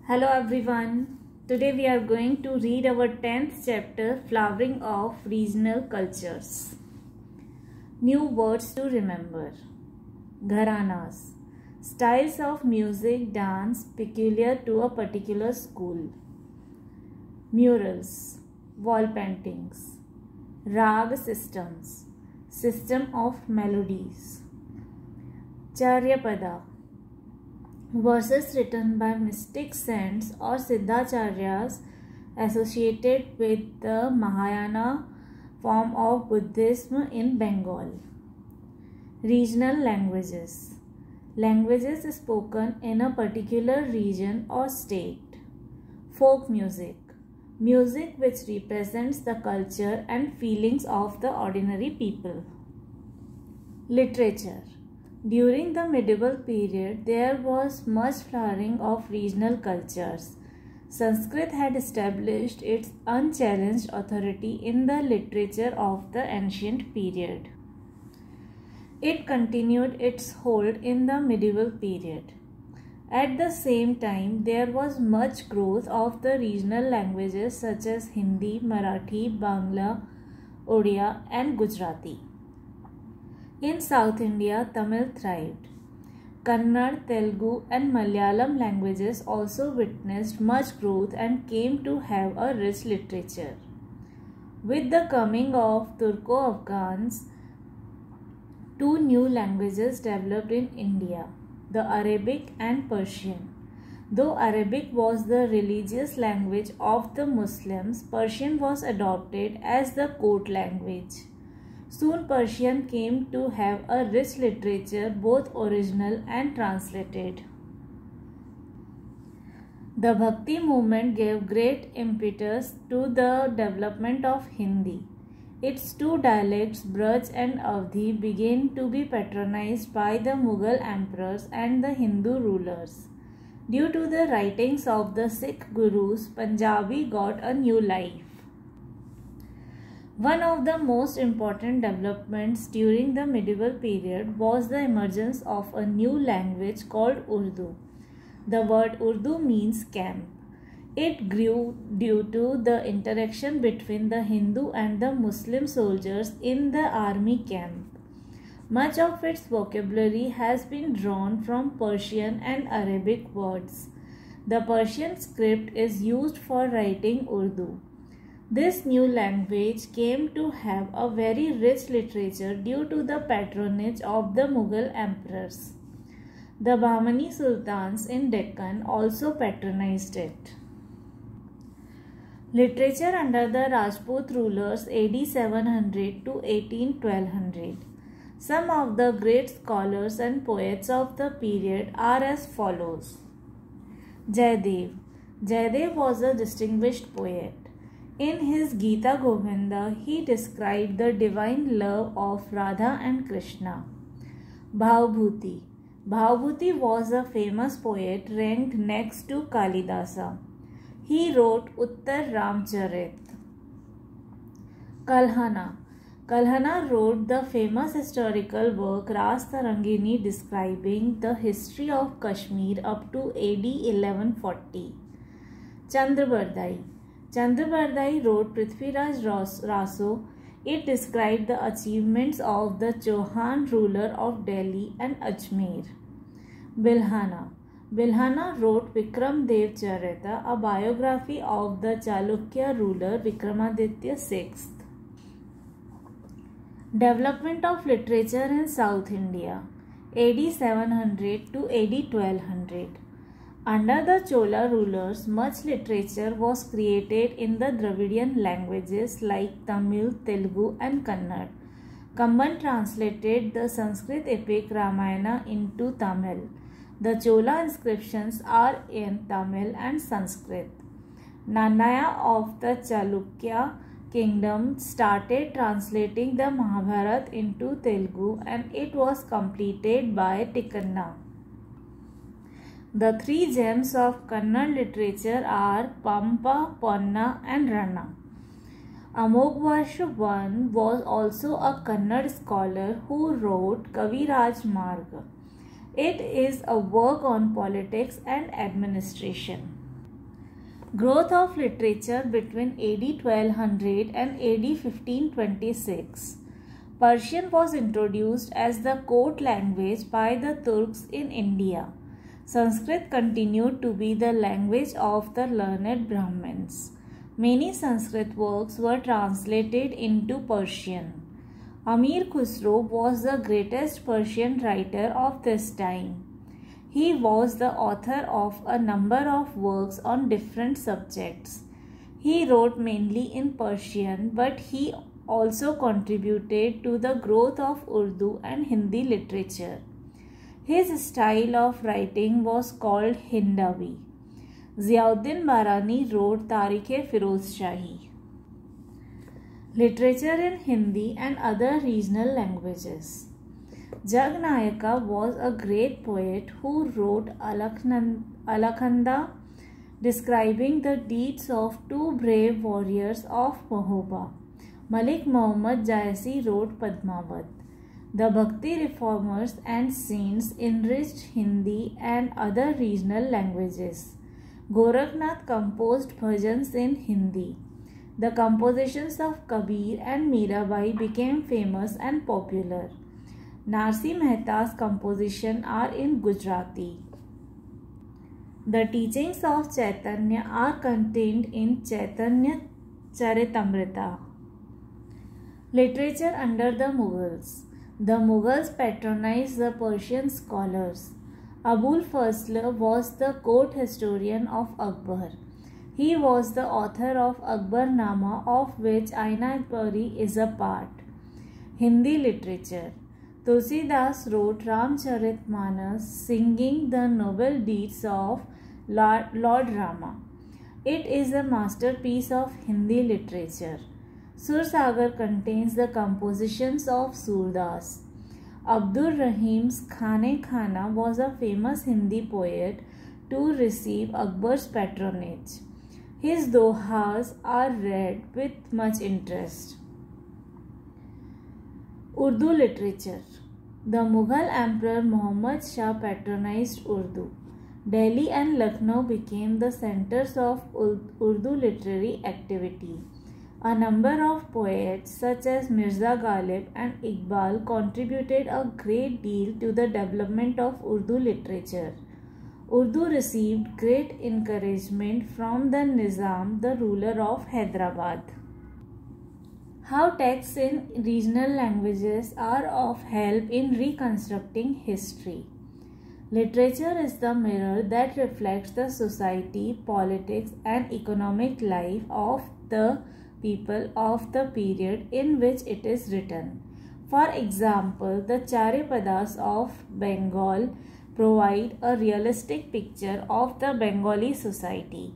Hello everyone. Today we are going to read our 10th chapter, Flowering of Regional Cultures. New words to remember. Gharanas. Styles of music, dance peculiar to a particular school. Murals. Wall paintings. Rag systems. System of melodies. Charyapada. Verses written by mystic saints or Siddhacharyas associated with the Mahayana form of Buddhism in Bengal. Regional languages. Languages spoken in a particular region or state. Folk music. Music which represents the culture and feelings of the ordinary people. Literature. During the medieval period, there was much flowering of regional cultures. Sanskrit had established its unchallenged authority in the literature of the ancient period. It continued its hold in the medieval period. At the same time, there was much growth of the regional languages such as Hindi, Marathi, Bangla, Odia, and Gujarati. In South India, Tamil thrived. Kannada, Telugu and Malayalam languages also witnessed much growth and came to have a rich literature. With the coming of Turco-Afghans, two new languages developed in India, the Arabic and Persian. Though Arabic was the religious language of the Muslims, Persian was adopted as the court language. Soon Persian came to have a rich literature, both original and translated. The Bhakti movement gave great impetus to the development of Hindi. Its two dialects, Braj and Awadhi, began to be patronized by the Mughal emperors and the Hindu rulers. Due to the writings of the Sikh gurus, Punjabi got a new life. One of the most important developments during the medieval period was the emergence of a new language called Urdu. The word Urdu means camp. It grew due to the interaction between the Hindu and the Muslim soldiers in the army camp. Much of its vocabulary has been drawn from Persian and Arabic words. The Persian script is used for writing Urdu. This new language came to have a very rich literature due to the patronage of the Mughal emperors. The Bahmani sultans in Deccan also patronized it. Literature under the Rajput rulers AD 700 to 1200. Some of the great scholars and poets of the period are as follows. Jayadev. Jayadev was a distinguished poet. In his Gita Govinda, he described the divine love of Radha and Krishna. Bhavbhuti. Bhavbhuti was a famous poet ranked next to Kalidasa. He wrote Uttar Ramcharit. Kalhana. Kalhana wrote the famous historical work Ras Tarangini describing the history of Kashmir up to AD 1140. Chandrabardai. Chandrabardai wrote Prithviraj Raso. It described the achievements of the Chauhan ruler of Delhi and Ajmer. Bilhana. Bilhana wrote Vikram Dev Charita, a biography of the Chalukya ruler Vikramaditya VI. Development of literature in South India, AD 700 to AD 1200. Under the Chola rulers, much literature was created in the Dravidian languages like Tamil, Telugu and Kannada. Kamban translated the Sanskrit epic Ramayana into Tamil. The Chola inscriptions are in Tamil and Sanskrit. Nannaya of the Chalukya kingdom started translating the Mahabharata into Telugu and it was completed by Tikkanna. The three gems of Kannada literature are Pampa, Ponna and Ranna. Amogvarsha I was also a Kannada scholar who wrote Kaviraj Marg. It is a work on politics and administration. Growth of literature between AD 1200 and AD 1526. Persian was introduced as the court language by the Turks in India. Sanskrit continued to be the language of the learned Brahmins. Many Sanskrit works were translated into Persian. Amir Khusro was the greatest Persian writer of this time. He was the author of a number of works on different subjects. He wrote mainly in Persian, but he also contributed to the growth of Urdu and Hindi literature. His style of writing was called Hindavi. Ziauddin Barani wrote Tarikh-e-Firoz Shahi. Literature in Hindi and other regional languages. Jagnayaka was a great poet who wrote Alakhanda, describing the deeds of two brave warriors of Mahoba. Malik Muhammad Jaisi wrote Padmavat. The Bhakti reformers and saints enriched Hindi and other regional languages. Gorakhnath composed bhajans in Hindi. The compositions of Kabir and Mirabai became famous and popular. Narsi Mehta's compositions are in Gujarati. The teachings of Chaitanya are contained in Chaitanya Charitamrita. Literature under the Mughals. The Mughals patronized the Persian scholars. Abul Fazl was the court historian of Akbar. He was the author of Akbarnama, of which Ainat-Puri is a part. Hindi literature. Tulsidas wrote Ramcharitmanas, singing the noble deeds of Lord Rama. It is a masterpiece of Hindi literature. Sursagar contains the compositions of Surdas. Abdur Rahim's Khane Khana was a famous Hindi poet to receive Akbar's patronage. His dohas are read with much interest. Urdu literature. The Mughal Emperor Muhammad Shah patronized Urdu. Delhi and Lucknow became the centers of Urdu literary activity. A number of poets such as Mirza Ghalib and Iqbal contributed a great deal to the development of Urdu literature. Urdu received great encouragement from the Nizam, the ruler of Hyderabad. How texts in regional languages are of help in reconstructing history. Literature is the mirror that reflects the society, politics, and economic life of the people of the period in which it is written. For example, the Charipadas of Bengal provide a realistic picture of the Bengali society.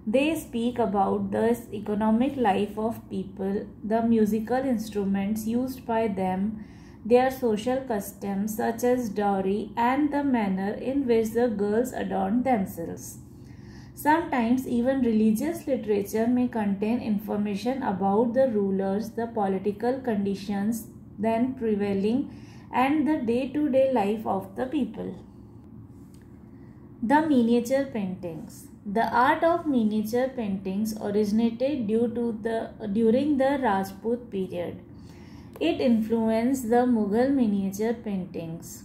They speak about the economic life of people, the musical instruments used by them, their social customs such as dowry, and the manner in which the girls adorn themselves. Sometimes even religious literature may contain information about the rulers, the political conditions then prevailing, and the day-to-day life of the people. The miniature paintings. The art of miniature paintings originated during the Rajput period. It influenced the Mughal miniature paintings.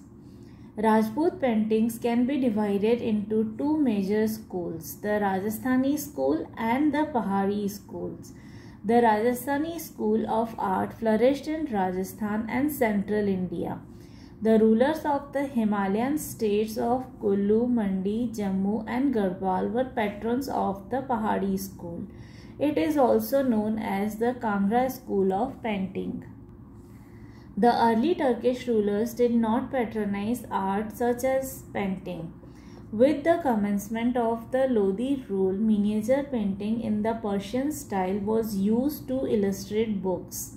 Rajput paintings can be divided into two major schools, the Rajasthani school and the Pahari schools. The Rajasthani school of art flourished in Rajasthan and central India. The rulers of the Himalayan states of Kullu, Mandi, Jammu and Garhwal were patrons of the Pahari school. It is also known as the Kangra school of painting. The early Turkish rulers did not patronize art such as painting. With the commencement of the Lodi rule, miniature painting in the Persian style was used to illustrate books.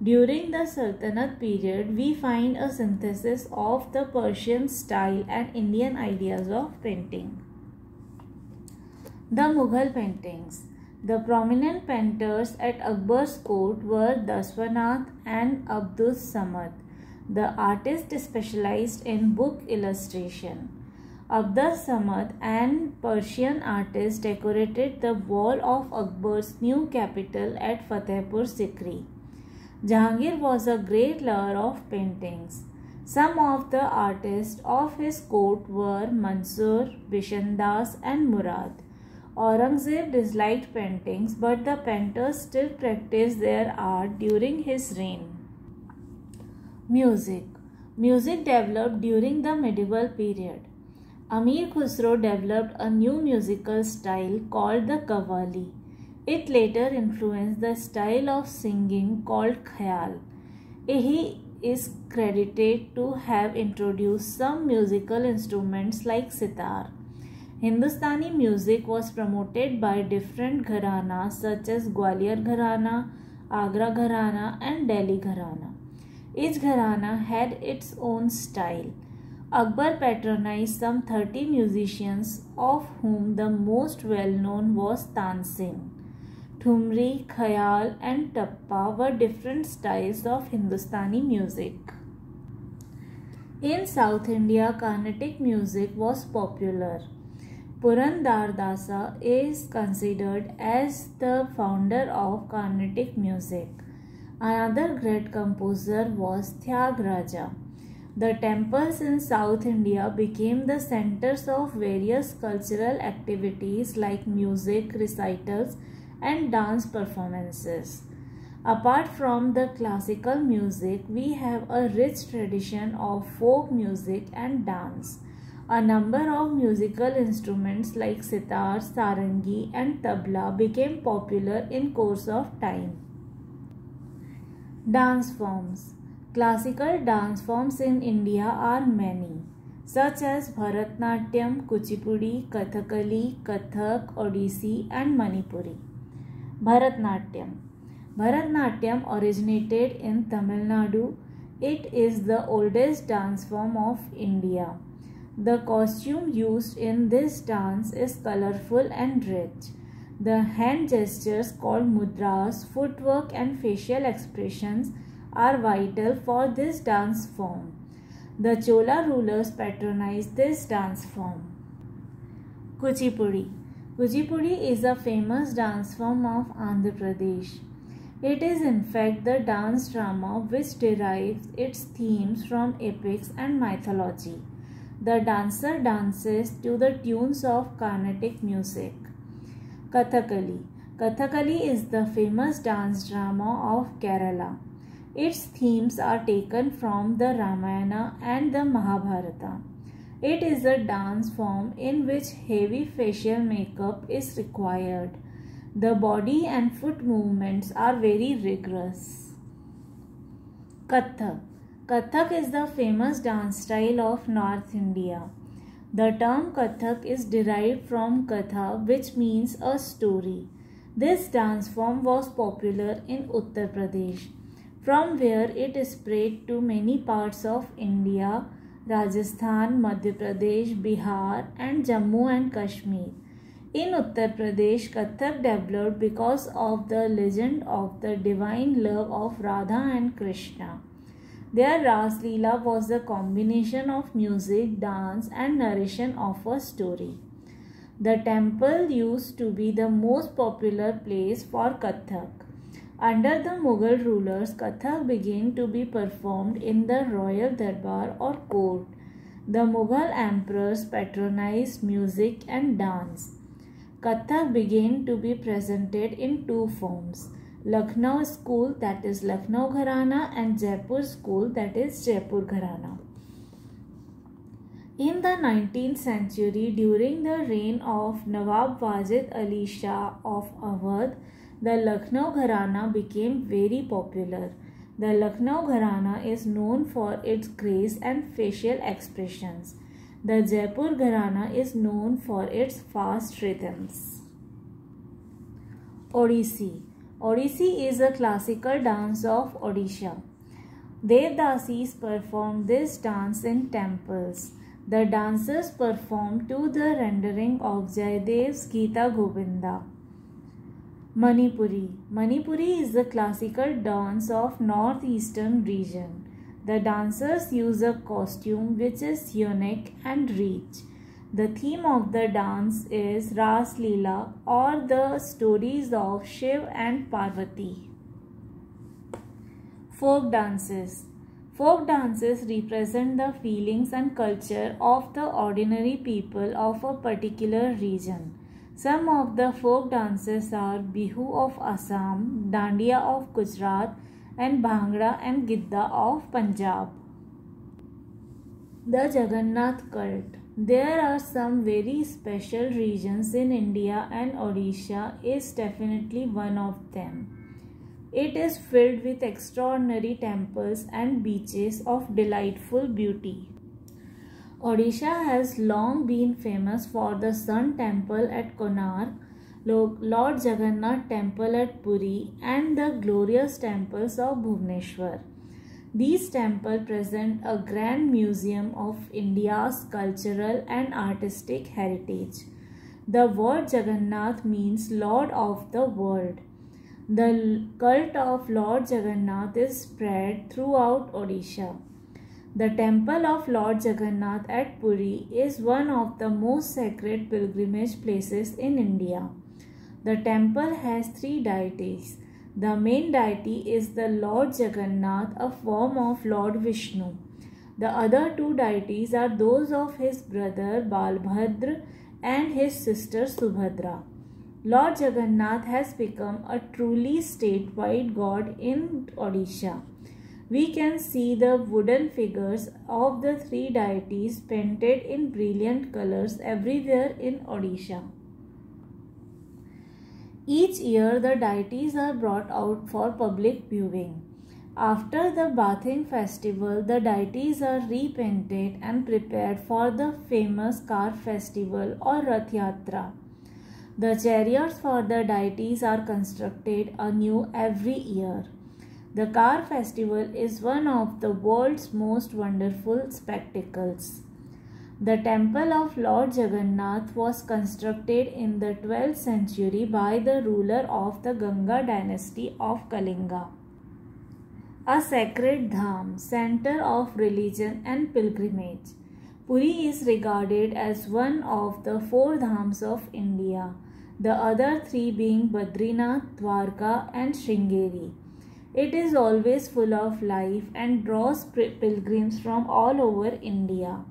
During the Sultanate period, we find a synthesis of the Persian style and Indian ideas of painting. The Mughal paintings. The prominent painters at Akbar's court were Daswanath and Abdus Samad. The artist specialized in book illustration. Abdul Samad, an Persian artist, decorated the wall of Akbar's new capital at Fatehpur Sikri. Jahangir was a great lover of paintings. Some of the artists of his court were Mansur, Bishan Das, and Murad. Aurangzeb disliked paintings, but the painters still practiced their art during his reign. Music. Music developed during the medieval period. Amir Khusro developed a new musical style called the Qawwali. It later influenced the style of singing called Khayal. He is credited to have introduced some musical instruments like sitar. Hindustani music was promoted by different gharanas such as Gwalior Gharana, Agra Gharana, and Delhi Gharana. Each gharana had its own style. Akbar patronized some 30 musicians, of whom the most well-known was Tansin. Thumri, Khayal, and Tappa were different styles of Hindustani music. In South India, Carnatic music was popular. Purandar Dasa is considered as the founder of Carnatic music. Another great composer was Tyagaraja. The temples in South India became the centers of various cultural activities like music, recitals, and dance performances. Apart from the classical music, we have a rich tradition of folk music and dance. A number of musical instruments like sitar, sarangi, and tabla became popular in course of time. Dance forms. Classical dance forms in India are many, such as Bharatnatyam, Kuchipudi, Kathakali, Kathak, Odissi, and Manipuri. Bharatnatyam. Bharatnatyam originated in Tamil Nadu. It is the oldest dance form of India. The costume used in this dance is colorful and rich. The hand gestures called mudras, footwork, and facial expressions are vital for this dance form. The Chola rulers patronized this dance form. Kuchipudi. Kuchipudi is a famous dance form of Andhra Pradesh. It is in fact the dance drama which derives its themes from epics and mythology. The dancer dances to the tunes of Carnatic music. Kathakali. Kathakali is the famous dance drama of Kerala. Its themes are taken from the Ramayana and the Mahabharata. It is a dance form in which heavy facial makeup is required. The body and foot movements are very rigorous. Kathak. Kathak is the famous dance style of North India. The term Kathak is derived from Katha, which means a story. This dance form was popular in Uttar Pradesh, from where it spread to many parts of India, Rajasthan, Madhya Pradesh, Bihar, and Jammu and Kashmir. In Uttar Pradesh, Kathak developed because of the legend of the divine love of Radha and Krishna. Their Ras Leela was a combination of music, dance, and narration of a story. The temple used to be the most popular place for Kathak. Under the Mughal rulers, Kathak began to be performed in the royal darbar or court. The Mughal emperors patronized music and dance. Kathak began to be presented in two forms: Lucknow school, that is Lucknow Gharana, and Jaipur school, that is Jaipur Gharana. In the 19th century, during the reign of Nawab Wajid Ali Shah of Awadh, the Lucknow Gharana became very popular. The Lucknow Gharana is known for its grace and facial expressions. The Jaipur Gharana is known for its fast rhythms. Odissi. Odissi is a classical dance of Odisha. Devdasis perform this dance in temples. The dancers perform to the rendering of Jayadev's Gita Govinda. Manipuri. Manipuri is the classical dance of northeastern region. The dancers use a costume which is unique and rich. The theme of the dance is Ras Leela, or the stories of Shiv and Parvati. Folk dances. Folk dances represent the feelings and culture of the ordinary people of a particular region. Some of the folk dances are Bihu of Assam, Dandiya of Gujarat, and Bhangra and Gidda of Punjab. The Jagannath cult. There are some very special regions in India, and Odisha is definitely one of them. It is filled with extraordinary temples and beaches of delightful beauty. Odisha has long been famous for the Sun Temple at Konark, Lord Jagannath Temple at Puri, and the glorious temples of Bhubaneswar. These temples present a grand museum of India's cultural and artistic heritage. The word Jagannath means Lord of the world. The cult of Lord Jagannath is spread throughout Odisha. The temple of Lord Jagannath at Puri is one of the most sacred pilgrimage places in India. The temple has three deities. The main deity is the Lord Jagannath, a form of Lord Vishnu. The other two deities are those of his brother Balbhadra and his sister Subhadra. Lord Jagannath has become a truly statewide god in Odisha. We can see the wooden figures of the three deities painted in brilliant colors everywhere in Odisha. Each year, the deities are brought out for public viewing. After the bathing festival, the deities are repainted and prepared for the famous car festival or Rath Yatra. The chariots for the deities are constructed anew every year. The car festival is one of the world's most wonderful spectacles. The temple of Lord Jagannath was constructed in the 12th century by the ruler of the Ganga dynasty of Kalinga. A sacred dham, center of religion and pilgrimage. Puri is regarded as one of the four dhams of India, the other three being Badrinath, Dwarka and Sringeri. It is always full of life and draws pilgrims from all over India.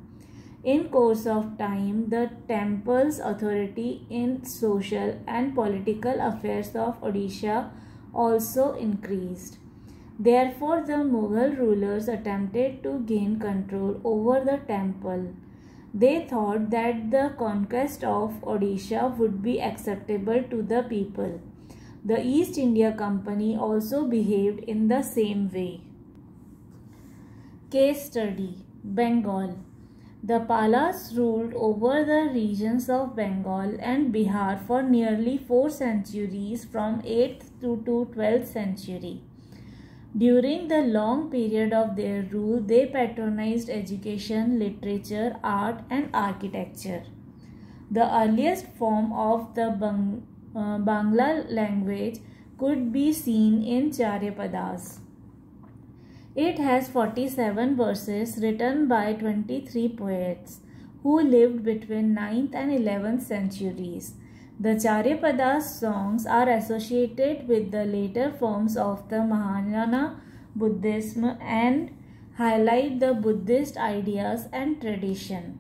In course of time, the temple's authority in social and political affairs of Odisha also increased. Therefore, the Mughal rulers attempted to gain control over the temple. They thought that the conquest of Odisha would be acceptable to the people. The East India Company also behaved in the same way. Case study: Bengal. The Palas ruled over the regions of Bengal and Bihar for nearly 4 centuries, from 8th to 12th century. During the long period of their rule, they patronized education, literature, art and architecture. The earliest form of the Bangla language could be seen in Charyapadas. It has 47 verses written by 23 poets who lived between 9th and 11th centuries. The Charyapadas songs are associated with the later forms of the Mahayana Buddhism and highlight the Buddhist ideas and tradition.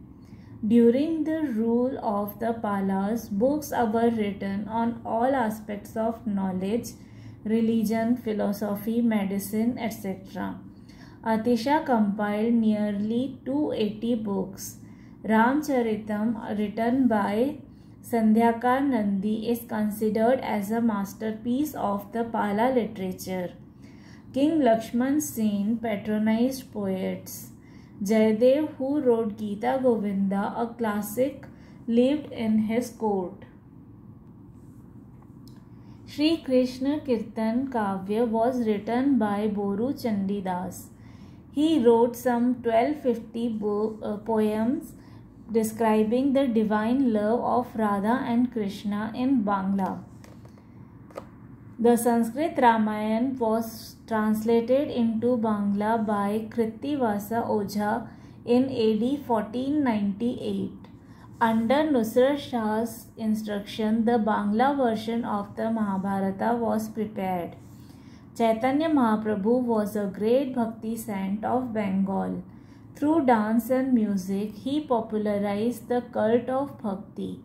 During the rule of the Palas, books were written on all aspects of knowledge, religion, philosophy, medicine, etc. Atisha compiled nearly 280 books. Ramcharitam, written by Sandhyakar Nandi, is considered as a masterpiece of the Pala literature. King Lakshman Sen patronized poets. Jayadev, who wrote Gita Govinda, a classic, lived in his court. Sri Krishna Kirtan Kavya was written by Boru Chandidas. He wrote some 1250 poems describing the divine love of Radha and Krishna in Bangla. The Sanskrit Ramayana was translated into Bangla by Krittivasa Ojha in AD 1498. Under Nusrat Shah's instruction, the Bangla version of the Mahabharata was prepared. Chaitanya Mahaprabhu was a great bhakti saint of Bengal. Through dance and music, he popularized the cult of bhakti.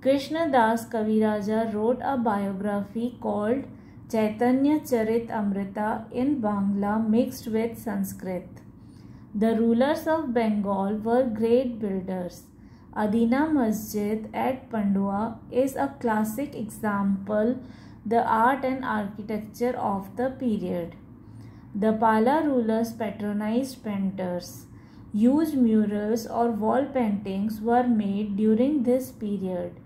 Krishna Das Kaviraja wrote a biography called Chaitanya Charit Amrita in Bangla mixed with Sanskrit. The rulers of Bengal were great builders. Adina Masjid at Pandua is a classic example the art and architecture of the period. The Pala rulers patronized painters. Huge murals or wall paintings were made during this period.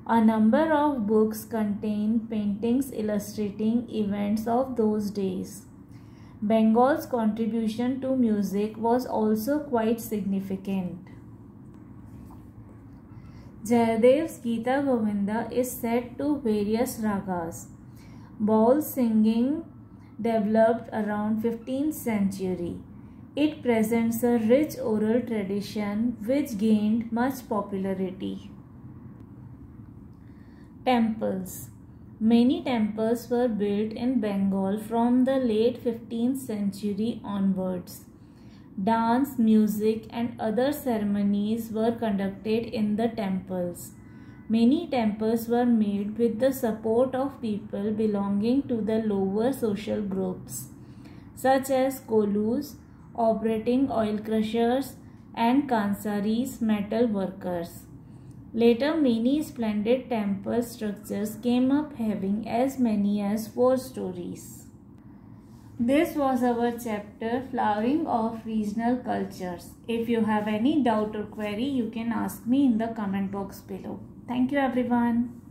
A number of books contain paintings illustrating events of those days. Bengal's contribution to music was also quite significant. Jayadev's Gita Govinda is set to various ragas. Baul singing developed around 15th century. It presents a rich oral tradition which gained much popularity. Temples. Many temples were built in Bengal from the late 15th century onwards. Dance, music and other ceremonies were conducted in the temples. Many temples were made with the support of people belonging to the lower social groups, such as Kolus, operating oil crushers, and Kansaris, metal workers. Later, many splendid temple structures came up having as many as 4 stories. This was our chapter Flowering of Regional Cultures. If you have any doubt or query, you can ask me in the comment box below. Thank you everyone.